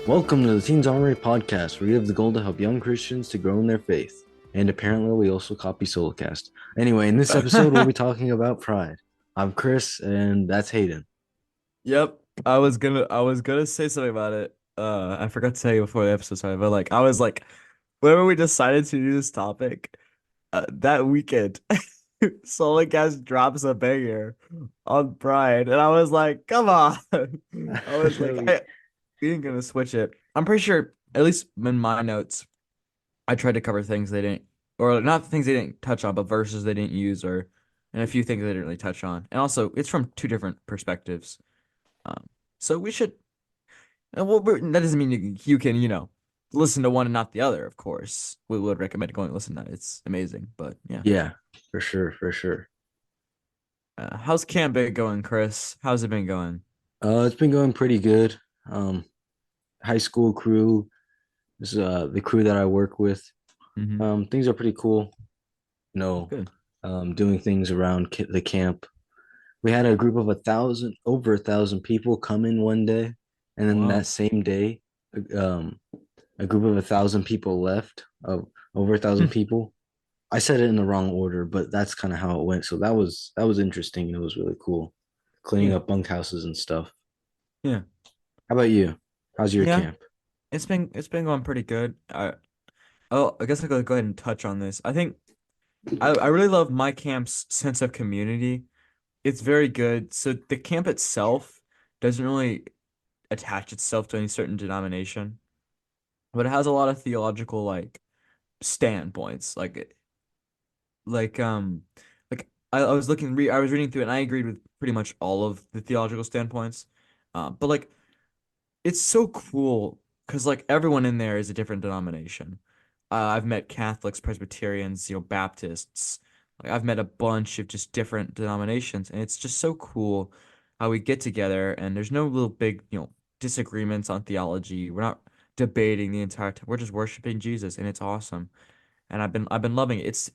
Welcome to the Teens Armory podcast, where we have the goal to help young Christians to grow in their faith. And apparently, we also copy Solocast. Anyway, in this episode, we'll be talking about pride. I'm Chris, and that's Hayden. Yep. I was gonna say something about it. I forgot to tell you before the episode started, but I was like, whenever we decided to do this topic, that weekend, Solar drops a banger on Pride, and I was like, come on. I was like, we ain't gonna switch it. I'm pretty sure, at least in my notes, I tried to cover things they didn't, or not things they didn't touch on, but verses they didn't use, and a few things they didn't really touch on. And also, it's from two different perspectives. Um, so we should. Well, that doesn't mean you can, listen to one and not the other. Of course, we would recommend going listen to it. It's amazing. But yeah, Yeah, for sure, for sure. how's camp been going, Chris? How's it been going? It's been going pretty good. Um, High school crew is the crew that I work with. Mm-hmm. Things are pretty cool. You know, Good. doing things around the camp. We had a group of over 1,000 people come in one day, and then that Wow. same day, um, a group of 1,000 people left. Of over 1,000 people. I said it in the wrong order, but that's kind of how it went. So that was interesting. It was really cool, cleaning Yeah. up bunkhouses and stuff. Yeah. How about you? How's your Yeah. camp? It's been going pretty good. I guess I could go ahead and touch on this. I think I really love my camp's sense of community. It's very good. So the camp itself doesn't really attach itself to any certain denomination, but it has a lot of theological standpoints. Like um I was I was reading through it and I agreed with pretty much all of the theological standpoints. But it's so cool because everyone in there is a different denomination. I've met Catholics, Presbyterians, Baptists. I've met a bunch of just different denominations, and it's just so cool how we get together and there's no little big, disagreements on theology. We're not debating the entire time. We're just worshiping Jesus, and it's awesome. And I've been loving it. It's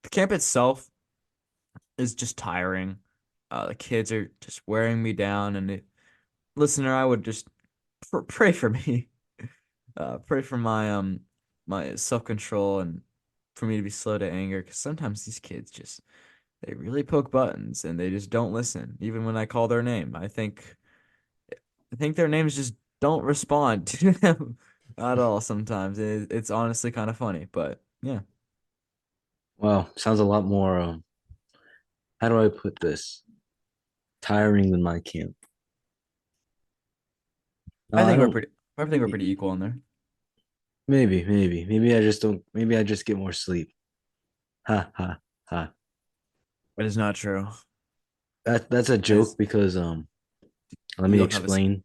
the camp itself is just tiring. The kids are just wearing me down, and listener, I would just pray for me. Pray for my self-control and for me to be slow to anger because sometimes these kids just they really poke buttons and they just don't listen even when I call their name. I think their names just don't respond to them at all sometimes. It's honestly kind of funny, but yeah. Well, sounds a lot more. How do I put this? Tiring than my camp. I I think we're don't. pretty I think we're pretty equal in there. Maybe I just don't. Maybe I just get more sleep. Ha ha ha. That is not true. That's a joke As because let you me don't have a explain.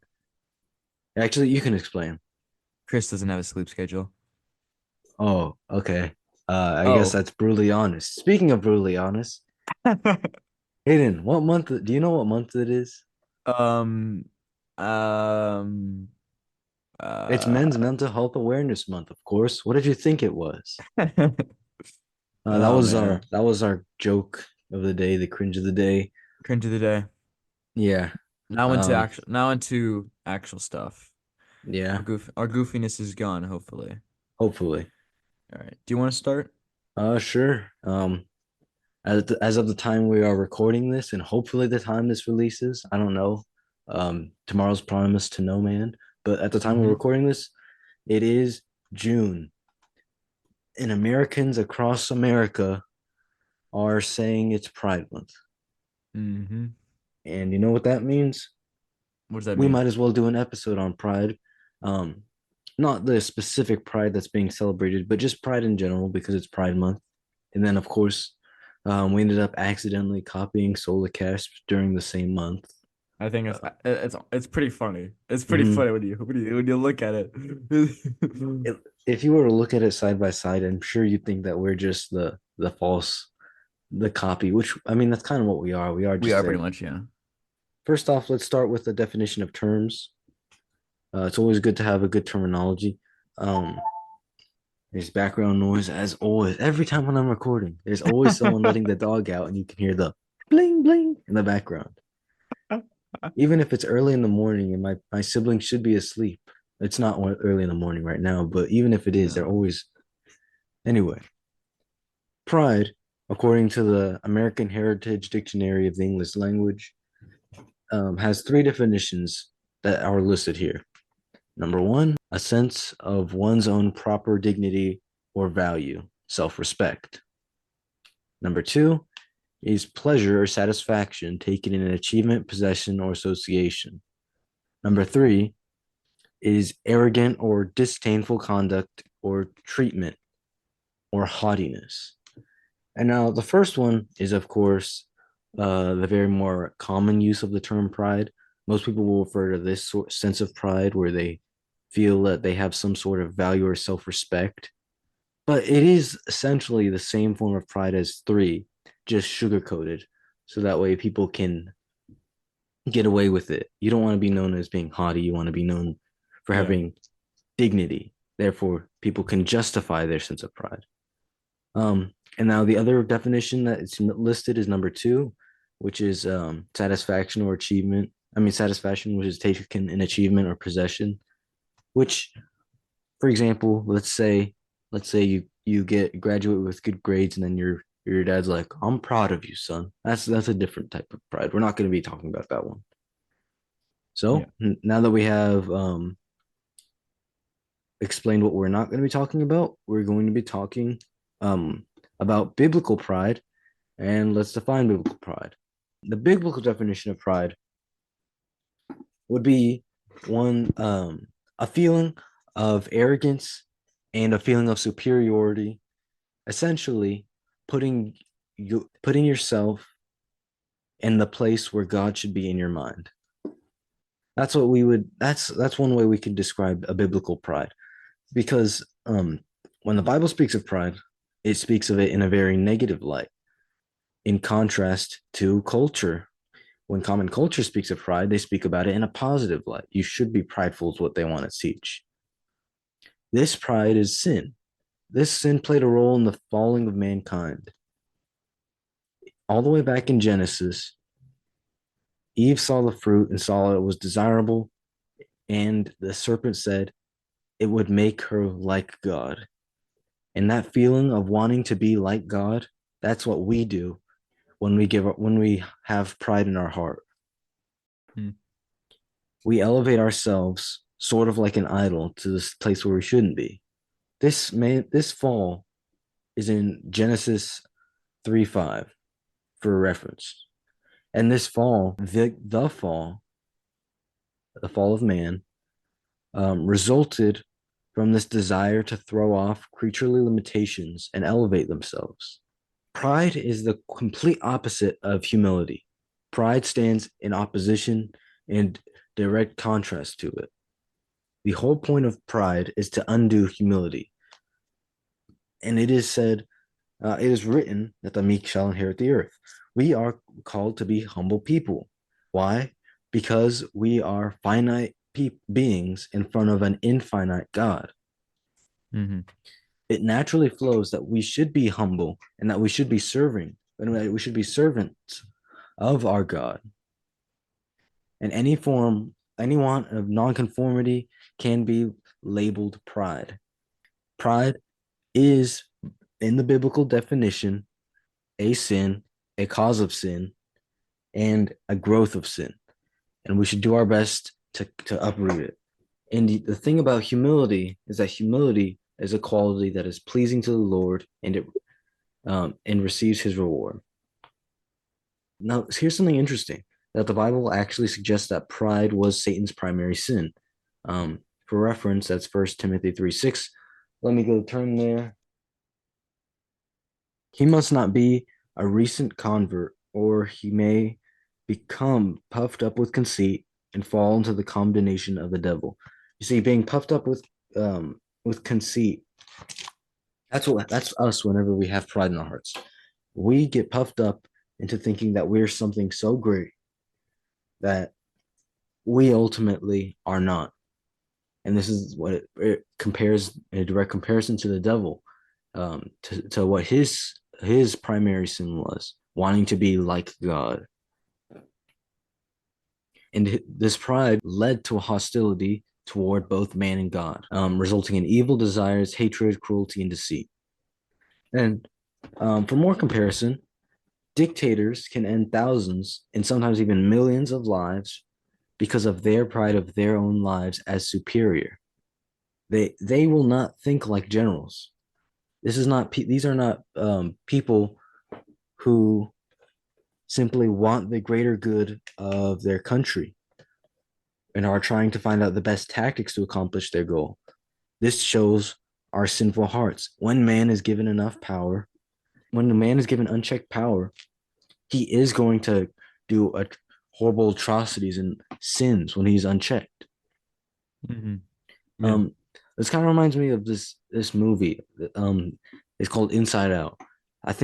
Actually, you can explain. Chris doesn't have a sleep schedule. Oh, okay. I guess Oh. that's brutally honest. Speaking of brutally honest, Hayden, what month? Do you know what month it is? Um, um, It's uh, Men's Mental Health Awareness Month, of course. What did you think it was? That oh was man, our joke of the day, the cringe of the day. cringe of the day. Yeah. Um, Now into actual stuff. yeah, Our goofiness is gone, hopefully. hopefully. All right. Do you want to start? Sure. As of the time we are recording this, and hopefully the time this releases, I don't know. Tomorrow's promise to no man, but at the time we're Mm-hmm. recording this, it is June, and Americans across America are saying it's Pride Month. Mm-hmm. And you know what that means? What does that We mean? might as well do an episode on Pride. Um, Not the specific Pride that's being celebrated, but just Pride in general because it's Pride Month. And then, of course, we ended up accidentally copying Solar Cast during the same month. I think Uh, it's pretty funny. It's pretty mhm. funny when you look at it. If you were to look at it side by side, I'm sure you'd think that we're just the copy, which I mean that's kind of what we are. We are We just are a pretty much, yeah. First off, let's start with the definition of terms. It's always good to have a good terminology. Um, there's background noise as always. Every time when I'm recording, there's always someone letting the dog out, and you can hear the bling bling in the background. Even if it's early in the morning and my sibling should be asleep. It's not early in the morning right now, but even if it is, they're No. always anyway. Pride, according to the American Heritage Dictionary of the English Language, has three definitions that are listed here. Number one, a sense of one's own proper dignity or value, self respect. Number two is pleasure or satisfaction taken in an achievement, possession, or association. Number three is arrogant or disdainful conduct or treatment or haughtiness. And now the first one is, of course, the very more common use of the term pride. Most people will refer to this sense of pride where they feel that they have some sort of value or self respect. But it is essentially the same form of pride as three, just sugar coated. So that way people can get away with it. You don't want to be known as being haughty. You want to be known for Yeah. having dignity. Therefore, people can justify their sense of pride. And now the other definition that is listed is number two, which is satisfaction or achievement. I mean, satisfaction, which is taken in achievement or possession. Which, for example, let's say you get graduate with good grades, and then your dad's like, "I'm proud of you, son." That's a different type of pride. We're not going to be talking about that one. Yeah. So now that we have explained what we're not going to be talking about, we're going to be talking about biblical pride, and let's define biblical pride. The biblical definition of pride would be one a feeling of arrogance and a feeling of superiority, essentially putting yourself in the place where God should be in your mind. That's one way we could describe a biblical pride, because when the Bible speaks of pride, it speaks of it in a very negative light, in contrast to culture. When common culture speaks of pride, they speak about it in a positive light. You should be prideful, is what they want to teach. This pride is sin. This sin played a role in the falling of mankind. All the way back in Genesis, Eve saw the fruit and saw it was desirable, and the serpent said it would make her like God. And that feeling of wanting to be like God, that's what we do when we have pride in our heart. Hmm. We elevate ourselves sort of like an idol to this place where we shouldn't be. This fall is in Genesis 3:5 for reference. And this fall, the fall of man, resulted from this desire to throw off creaturely limitations and elevate themselves. Pride is the complete opposite of humility. Pride stands in opposition and direct contrast to it. The whole point of pride is to undo humility. And it is said, it is written that the meek shall inherit the earth. We are called to be humble people. Why? Because we are finite beings in front of an infinite God. Mm-hmm. It naturally flows that we should be humble and that we should be serving, and we should be servants of our God. And any want of nonconformity can be labeled pride. Pride is, in the biblical definition, a sin, a cause of sin, and a growth of sin. And we should do our best to uproot it. And the thing about humility is that humility is a quality that is pleasing to the Lord, and it and receives His reward. Now, here's something interesting that the Bible actually suggests that pride was Satan's primary sin. For reference, that's First Timothy 3:6. Let me go turn there. He must not be a recent convert, or he may become puffed up with conceit and fall into the condemnation of the devil. You see, being puffed up with conceit, that's us whenever we have pride in our hearts. We get puffed up into thinking that we're something so great that we ultimately are not. And this is what it compares in a direct comparison to the devil, to what his primary sin was, wanting to be like God. And this pride led to a hostility toward both man and God, resulting in evil desires, hatred, cruelty, and deceit. And for more comparison, dictators can end thousands and sometimes even millions of lives because of their pride of their own lives as superior. They will not think like generals. These are not people who simply want the greater good of their country and are trying to find out the best tactics to accomplish their goal. This shows our sinful hearts. When a man is given unchecked power, he is going to do horrible atrocities and sins when he's unchecked. Hmm. Yeah. Um, this kind of reminds me of this movie. It's called Inside Out. I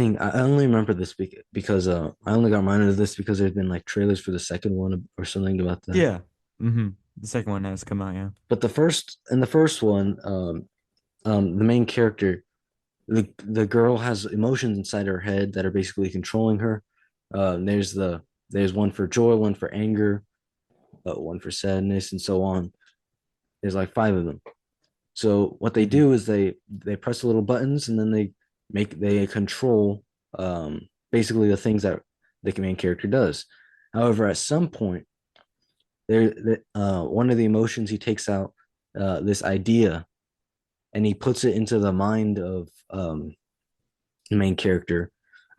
only remember this because I only got reminded of this because there's been like trailers for the second one or something about that. Yeah. Hmm. The second one has come out, yeah. But the first one, the main character, the girl has emotions inside her head that are basically controlling her. There's one for joy, one for anger, one for sadness, and so on. There's like five of them. So what they Hmm. do is they press the little buttons and then they control basically the things that the main character does. However, at some point, one of the emotions he takes out this idea and he puts it into the mind of the main character,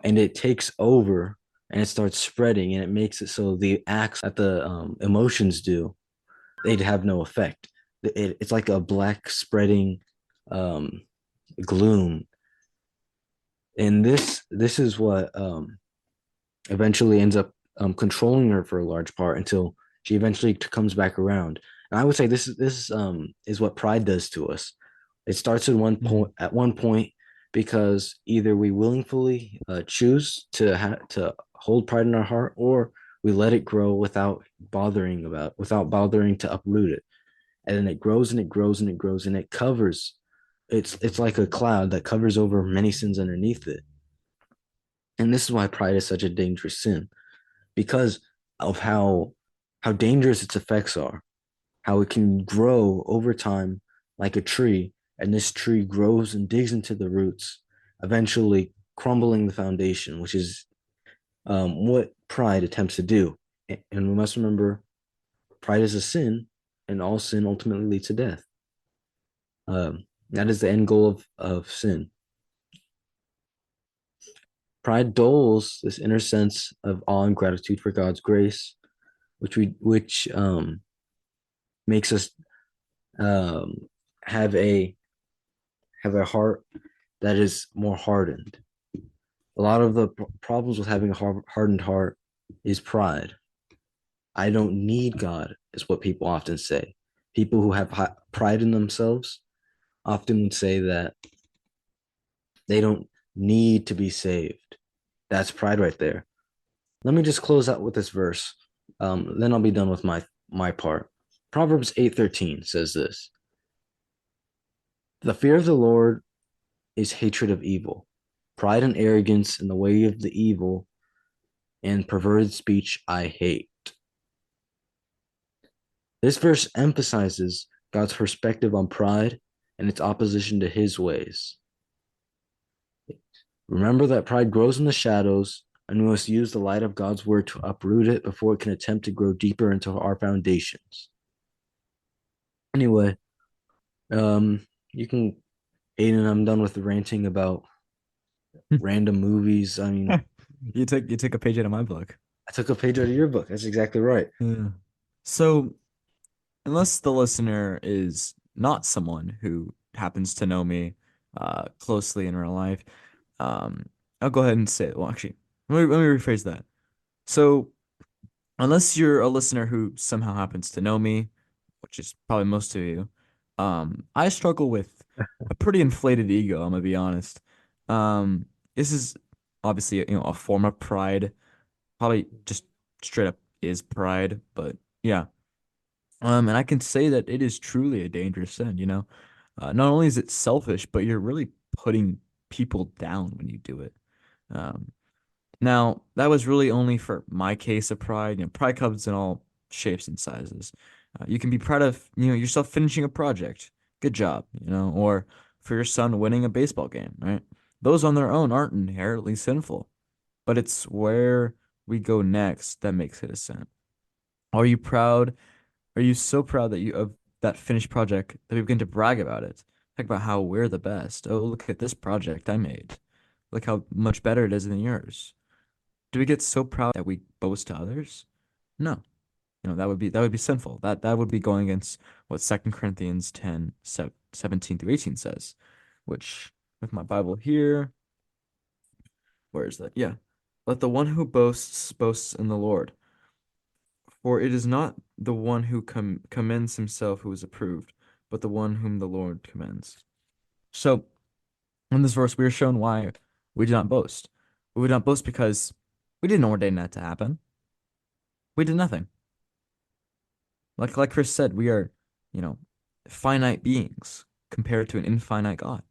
and it takes over and it starts spreading and it makes it so the acts that the emotions do they'd have no effect. It's like a black spreading um, gloom, and this is what eventually ends up controlling her for a large part until she eventually comes back around. And I would say this is what pride does to us. It starts Hmm. at one point because either we willingly choose to hold pride in our heart, or we let it grow without bothering to uproot it. And then it grows and it grows and it grows and it covers. It's like a cloud that covers over many sins underneath it. And this is why pride is such a dangerous sin, because of how dangerous its effects are, how it can grow over time like a tree, and this tree grows and digs into the roots, eventually crumbling the foundation, which is what pride attempts to do. And we must remember, pride is a sin, and all sin ultimately leads to death. That is the end goal of sin. Pride dulls this inner sense of awe and gratitude for God's grace, which makes us um, have a heart that is more hardened. A lot of the problems with having a hardened heart is pride. I don't need God, is what people often say. People who have pride in themselves often would say that they don't need to be saved. That's pride right there. Let me just close out with this verse. Then I'll be done with my part. Proverbs 8:13 says this: "The fear of the Lord is hatred of evil. Pride and arrogance in the way of the evil and perverted speech I hate." This verse emphasizes God's perspective on pride and its opposition to his ways. Remember that pride grows in the shadows, and we must use the light of God's word to uproot it before it can attempt to grow deeper into our foundations. Anyway, you can, Aiden, I'm done with the ranting about random movies. I mean, You took a page out of my book. I took a page out of your book. That's exactly right. Yeah. So, unless the listener is not someone who happens to know me closely in real life, um, I'll go ahead and say, well, actually, let me rephrase that. So, unless you're a listener who somehow happens to know me, which is probably most of you, I struggle with a pretty inflated ego, I'm gonna be honest. This is obviously, a form of pride, probably just straight up is pride, but yeah. And I can say that it is truly a dangerous sin, you know. Not only is it selfish, but you're really putting people down when you do it. Um, Now, that was really only for my case of pride. Pride comes in all shapes and sizes. You can be proud of, yourself finishing a project. Good job, or for your son winning a baseball game, right? Those on their own aren't inherently sinful, but it's where we go next that makes it a sin. Are you proud? Are you so proud that you of that finished project that we begin to brag about it? Talk about how we're the best. Oh, look at this project I made. Look how much better it is than yours. Do we get so proud that we boast to others? No. That would be sinful. That would be going against what Second Corinthians 10, 17 through 18 says, which with my Bible here, where is that? Yeah. Let the one who boasts in the Lord. For it is not the one who commends himself who is approved, but the one whom the Lord commends. So in this verse, we are shown why we do not boast. We do not boast because we didn't ordain that to happen. We did nothing. Like Chris said, we are, you know, finite beings compared to an infinite God,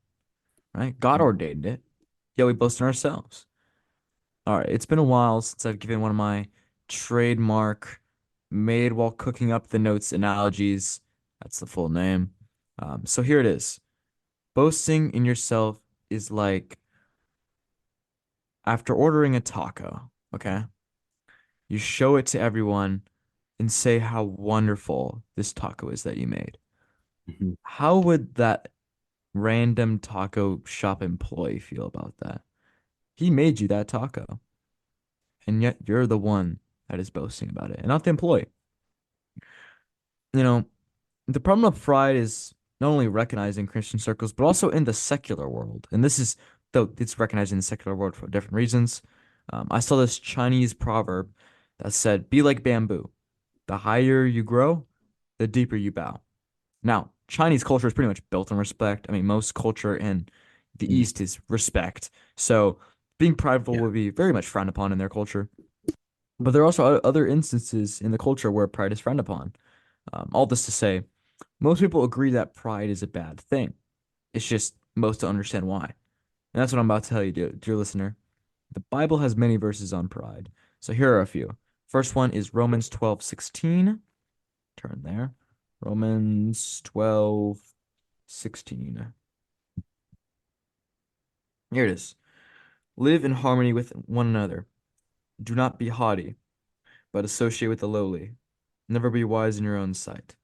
right? God ordained it, yet we boast in ourselves. All right, it's been a while since I've given one of my trademark made while cooking up the notes analogies. That's the full name. So here it is. Boasting in yourself is like after ordering a taco, okay? You show it to everyone and say how wonderful this taco is that you made. Mhm. How would that random taco shop employee feel about that? He made you that taco, and yet you're the one that is boasting about it, and not the employee. You know, the problem of pride is not only recognized in Christian circles, but also in the secular world. And this is, though it's recognized in the secular world for different reasons. I saw this Chinese proverb that said, "Be like bamboo. The higher you grow, the deeper you bow." Now, Chinese culture is pretty much built on respect. I mean, most culture in the Mm. East is respect. So being prideful Yeah. would be very much frowned upon in their culture. But there are also other instances in the culture where pride is frowned upon. All this to say, most people agree that pride is a bad thing. It's just most don't understand why. And that's what I'm about to tell you, dear listener. The Bible has many verses on pride. So here are a few. First one is Romans 12:16. Turn there. Romans 12:16. Here it is. Live in harmony with one another. Do not be haughty, but associate with the lowly. Never be wise in your own sight.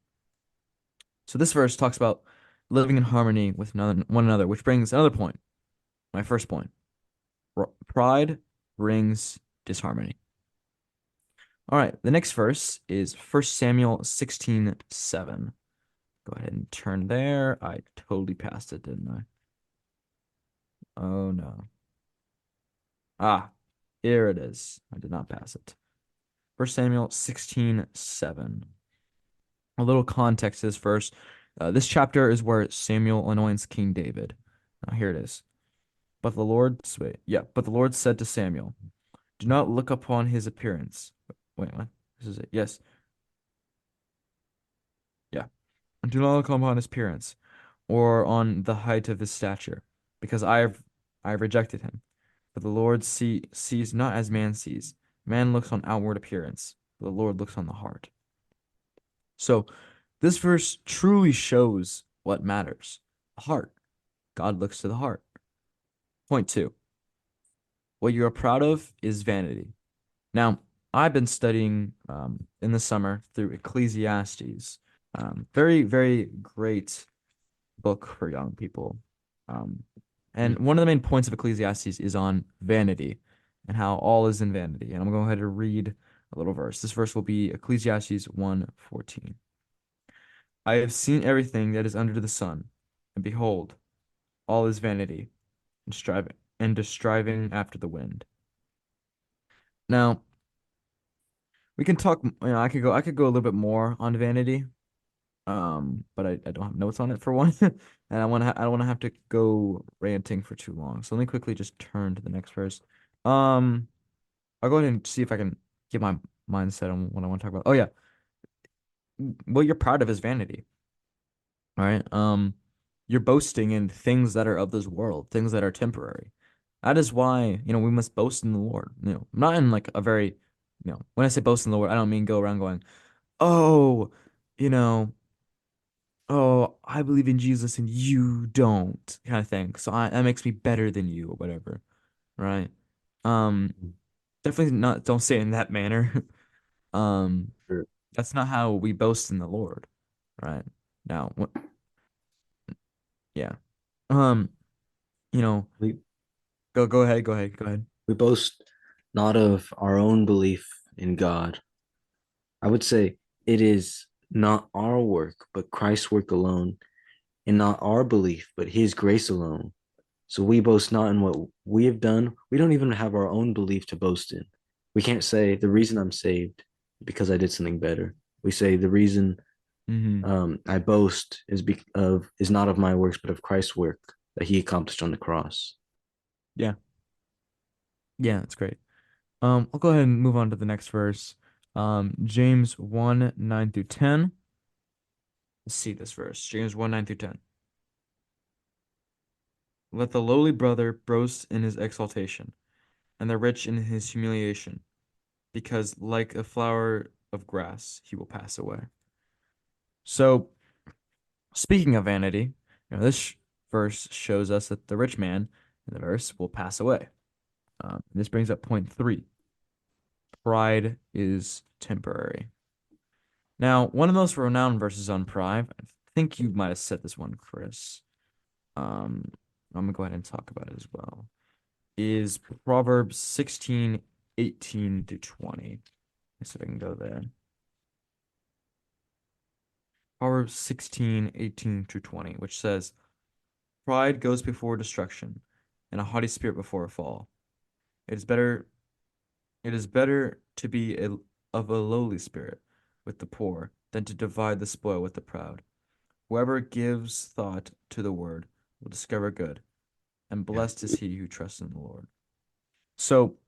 So this verse talks about living in harmony with one another, which brings another point. My first point. Pride brings disharmony. All right, the next verse is 1 Samuel 16:7. Go ahead and turn there. I totally passed it, didn't I? Oh no. Ah, here it is. I did not pass it. 1 Samuel 16:7. A little context to this verse. This chapter is where Samuel anoints King David. Now here it is. But the Lord said to Samuel, "Do not look upon his appearance." Wait, what? This is it. Yes. Yeah. Do not look upon his appearance or on the height of his stature, because I have rejected him. For the Lord sees not as man sees. Man looks on outward appearance, but the Lord looks on the heart. So this verse truly shows what matters. The heart. God looks to the heart. Point two. What you are proud of is vanity. Now, I've been studying in the summer through Ecclesiastes. Very, very great book for young people. Um, Mm. and one of the main points of Ecclesiastes is on vanity and how all is in vanity. And I'm going to go ahead and read a little verse. This verse will be Ecclesiastes 1:14. I have seen everything that is under the sun, and behold, all is vanity and just striving after the wind. Now, we can talk, I could go a little bit more on vanity. But I don't have notes on it for one. And I don't want to have to go ranting for too long. So let me quickly just turn to the next verse. Um, I'll go ahead and see if I can get my mindset on what I want to talk about. Oh yeah. What you're proud of is vanity. All right. You're boasting in things that are of this world, things that are temporary. That is why, we must boast in the Lord. Not in like a very, when I say boast in the Lord, I don't mean go around going, "Oh, you know, oh, I believe in Jesus and you don't, kind of thing. So that makes me better than you or whatever, right? Um, definitely not, don't say it in that manner. Um, Sure. that's not how we boast in the Lord, right? Now, yeah. Um, you know, We go ahead. we boast not of our own belief in God. I would say it is not our work, but Christ's work alone, and not our belief, but his grace alone. So we boast not in what we have done. We don't even have our own belief to boast in. We can't say the reason I'm saved because I did something better. We say the reason Mm-hmm. I boast is not of my works, but of Christ's work that he accomplished on the cross. Yeah. Yeah, that's great. I'll go ahead and move on to the next verse. James 1, 9 through 10. Let's see this verse. James 1, 9 through 10. Let the lowly brother boast in his exaltation, and the rich in his humiliation, because like a flower of grass, he will pass away. So, speaking of vanity, this verse shows us that the rich man in the verse will pass away. This brings up point three. Pride is temporary. Now, one of the most renowned verses on pride, I think you might have said this one, Chris. Um, I'm gonna go ahead and talk about it as well. Is Proverbs 16, 18 to 20. Let's see if I can go there. Proverbs 16, 18 to 20, which says, Pride goes before destruction, and a haughty spirit before a fall. It is better, it is better to be of a lowly spirit with the poor than to divide the spoil with the proud. Whoever gives thought to the word will discover good, and Yeah. blessed is he who trusts in the Lord. So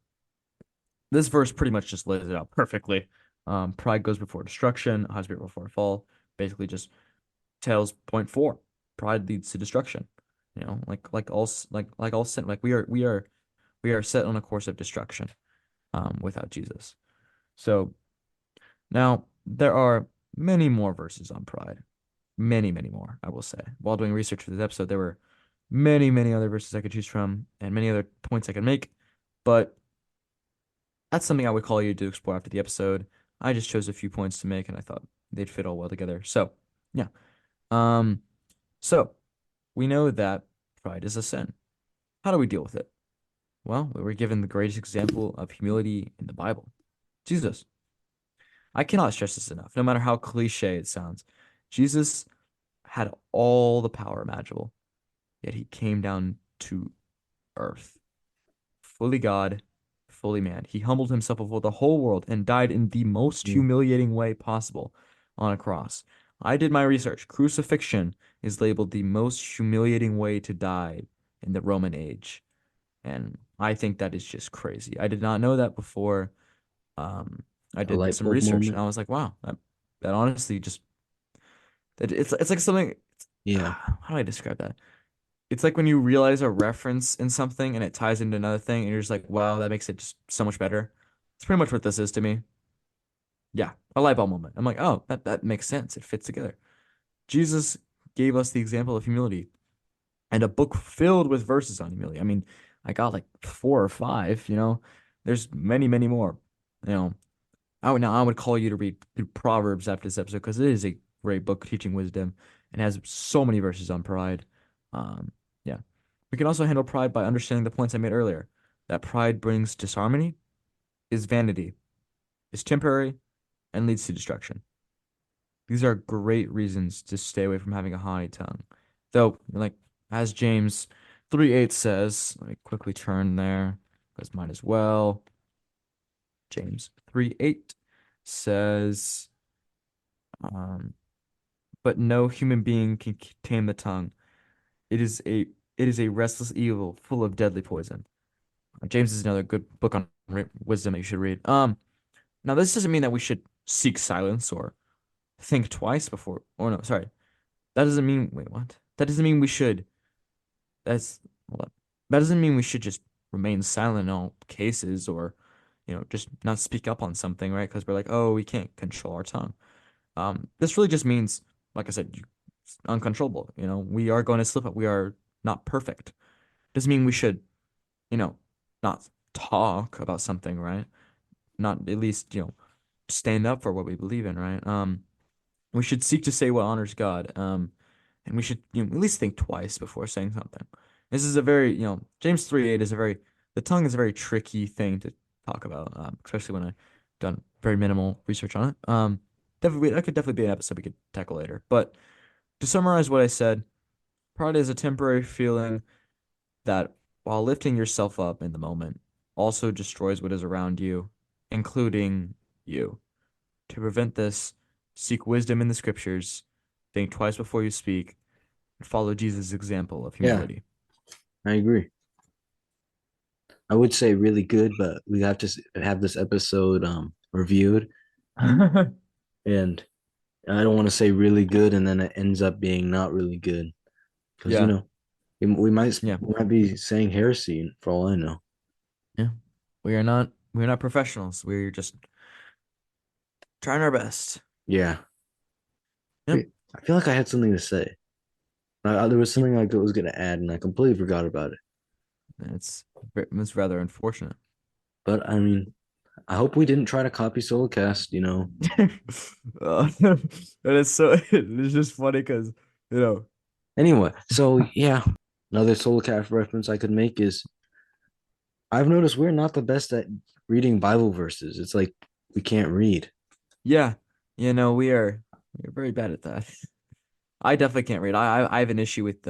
this verse pretty much just lays it out perfectly. Pride goes before destruction, high spirit before a fall. Basically, just tells point four. Pride leads to destruction. Like all sin. Like we are set on a course of destruction. Without Jesus. So now there are many more verses on pride. Many, many more, I will say. While doing research for this episode, there were many, many other verses I could choose from and many other points I could make. But that's something I would call you to explore after the episode. I just chose a few points to make and I thought they'd fit all well together. So, yeah. Um, so we know that pride is a sin. How do we deal with it? Well, we were given the greatest example of humility in the Bible, Jesus. I cannot stress this enough, no matter how cliche it sounds. Jesus had all the power imaginable, yet he came down to earth, fully God, fully man. He humbled himself before the whole world and died in the most Yeah. humiliating way possible on a cross. I did my research. Crucifixion is labeled the most humiliating way to die in the Roman age. And I think that is just crazy. I did not know that before. Um, I A did light some bulb research and moment. I was like, wow, that honestly just it's like something. Yeah. How do I describe that? It's like when you realize a reference in something and it ties into another thing, and you're just like, wow, that makes it just so much better. It's pretty much what this is to me. Yeah, a light bulb moment. I'm like, oh, that makes sense. It fits together. Jesus gave us the example of humility and a book filled with verses on humility. I mean, I got like four or five, There's many, many more. You know, I would call you to read through Proverbs after this episode because it is a great book teaching wisdom and has so many verses on pride. Um, yeah. We can also handle pride by understanding the points I made earlier. That pride brings disharmony, is vanity, is temporary, and leads to destruction. These are great reasons to stay away from having a haughty tongue. Though, like as James 3:8 says, let me quickly turn there because mine as well. James 3:8 says, um, but no human being can tame the tongue. It is a it is a restless evil full of deadly poison. James is another good book on wisdom that you should read. Now this doesn't mean that we should seek silence or think twice before. Or no, sorry, that doesn't mean. Wait, what? That doesn't mean we should. That's hold up. That doesn't mean we should just remain silent in all cases or, just not speak up on something, right? Because we're like, oh, we can't control our tongue. This really just means, like I said, it's uncontrollable. We are going to slip up. We are not perfect. Doesn't mean we should, you know, not talk about something, right? Not at least, stand up for what we believe in, right? We should seek to say what honors God. And we should, at least think twice before saying something. This is a very, James 3:8 is a very, the tongue is a very tricky thing to talk about, especially when I've done very minimal research on it. Definitely, that could definitely be an episode we could tackle later. But to summarize what I said, pride is a temporary feeling that, while lifting yourself up in the moment, also destroys what is around you, including you. To prevent this, seek wisdom in the scriptures, think twice before you speak, and follow Jesus' example of Yeah, humility. I agree. I would say really good, but we have to have this episode reviewed, and I don't want to say really good and then it ends up being not really good because Yeah, yeah, we might be saying heresy for all I know. yeah. We are not professionals. We're just trying our best. Yeah. Yep. Wait, I feel like I had something to say. There was You, something like I was gonna add and I completely forgot about it. it's it's rather unfortunate. But I mean, I hope we didn't try to copy Solocast, And it's so it's just funny because you know Anyway, so yeah, another Solocast reference I could make is I've noticed we're not the best at reading Bible verses. It's like we can't read. yeah, we're very bad at that. I definitely can't read. I have an issue with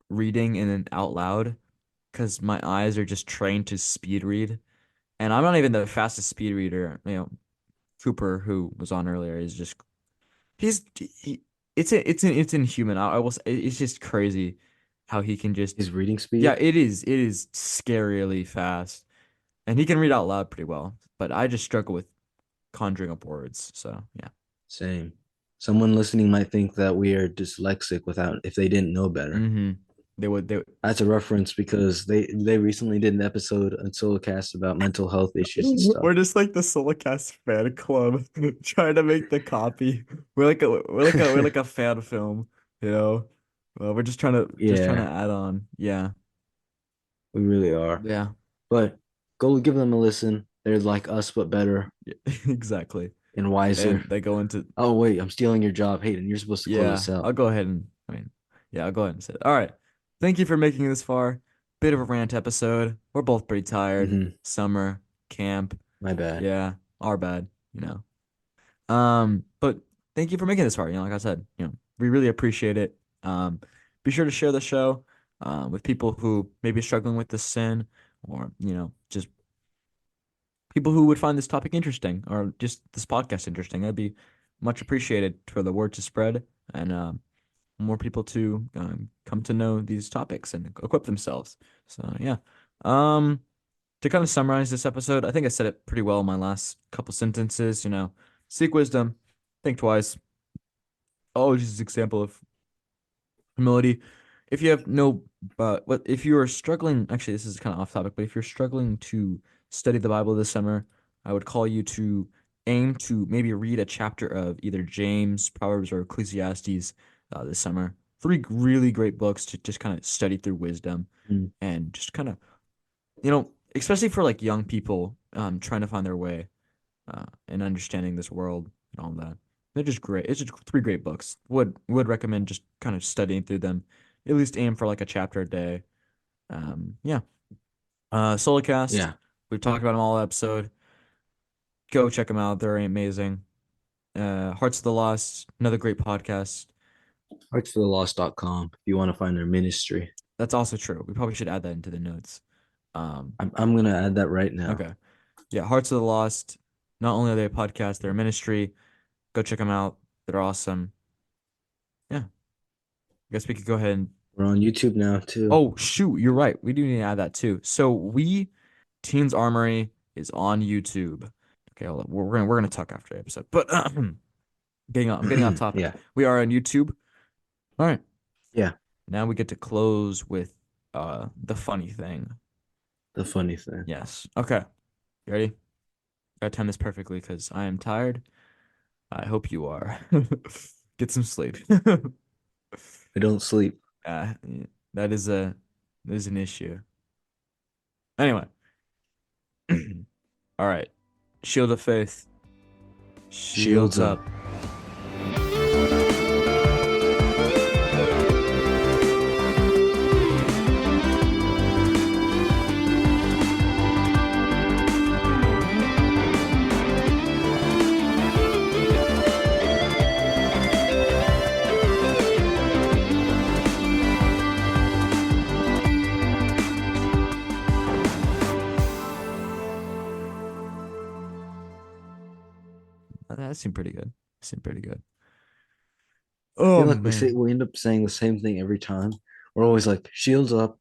reading in an out loud because my eyes are just trained to speed read, and I'm not even the fastest speed reader. Cooper, who was on earlier, is just he's he, it's inhuman. I will say it's just crazy how he can just His reading yeah, speed, it is scarily fast, and he can read out loud pretty well. But I just struggle with conjuring up words. So yeah. same. Someone listening might think that we are dyslexic without if they didn't know better. Mm-hmm. They would. That's a reference because they recently did an episode on Solocast about mental health issues and stuff. We're just like the Solicast fan club trying to make the copy. We're like a fan film, you know. We're just trying to Yeah, add on. Yeah. we really are. Yeah. But go give them a listen. They're like us, but better Yeah, exactly. and wiser. And they go into Oh, wait, I'm stealing your job, Hayden. You're supposed to close yeah, us out. I'll go ahead and yeah, I'll go ahead and say it. All right. Thank you for making it this far. Bit of a rant episode. We're both pretty tired. Hmm. Summer, camp. My bad. Yeah, our bad, but thank you for making this far. Like I said, we really appreciate it. Be sure to share the show with people who may be struggling with this sin, or just people who would find this topic interesting, or just this podcast interesting. That'd be much appreciated for the word to spread, and more people to come to know these topics and equip themselves. So yeah. Um, to kind of summarize this episode, I think I said it pretty well in my last couple sentences. Seek wisdom, think twice. Always use example of humility. If you have no, what if you are struggling? Actually, this is kind of off topic, but if you're struggling to study the Bible this summer, I would call you to aim to maybe read a chapter of either James, Proverbs, or Ecclesiastes this summer. Three really great books to just kind of study through wisdom Mm. and just kind of, especially for like young people trying to find their way and understanding this world and all that. They're just great. It's just three great books. Would recommend just kind of studying through them. At least aim for like a chapter a day. Yeah. Soulcast. Yeah. We've talked about them all episode. Go check them out. They're amazing. Hearts of the Lost, another great podcast. Heartsforthelost.com if you want to find their ministry. That's also true. We probably should add that into the notes. I'm gonna add that right now. Okay. Yeah, Hearts of the Lost. Not only are they a podcast, they're a ministry. Go check them out. They're awesome. Yeah. I guess we could go ahead and We're on YouTube now too. oh shoot, you're right. We do need to add that too. So we Teens Armory is on YouTube. Okay, hold on. We're gonna talk after the episode. But I'm getting off topic. Yeah. We are on YouTube. All right. Yeah. Now we get to close with the funny thing. The funny thing. Yes. Okay. You ready? Gotta time this perfectly because I am tired I hope you are. Get some sleep. I don't sleep. Yeah, that is an issue. Anyway, all right. Shield of Faith. Shields Shields up. up. That seemed pretty good. Seemed pretty good. I Oh feel like man. we end up saying the same thing every time. We're always like shields up,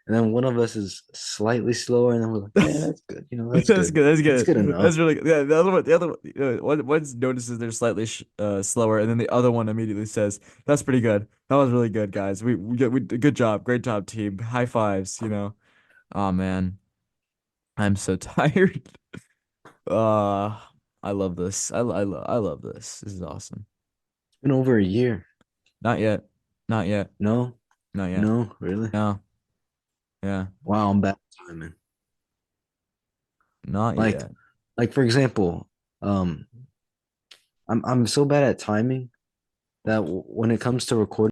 and then one of us is slightly slower, and then we're like, yeah, that's good. That's That's good. good. That's That's good good. enough. That's really good. Yeah, the other one, one notices they're slightly slower, and then the other one immediately says, "That's pretty good. That was really good, guys. We good job, great job, team. High fives." Oh man, I'm so tired. Uh, I love this. I love this. This is awesome. It's been over a year. Not yet. Not yet. No, Not yet. no, really. No. Yeah. Wow, I'm bad at timing. Not Like, yet. like for example, um, I'm so bad at timing that when it comes to recording.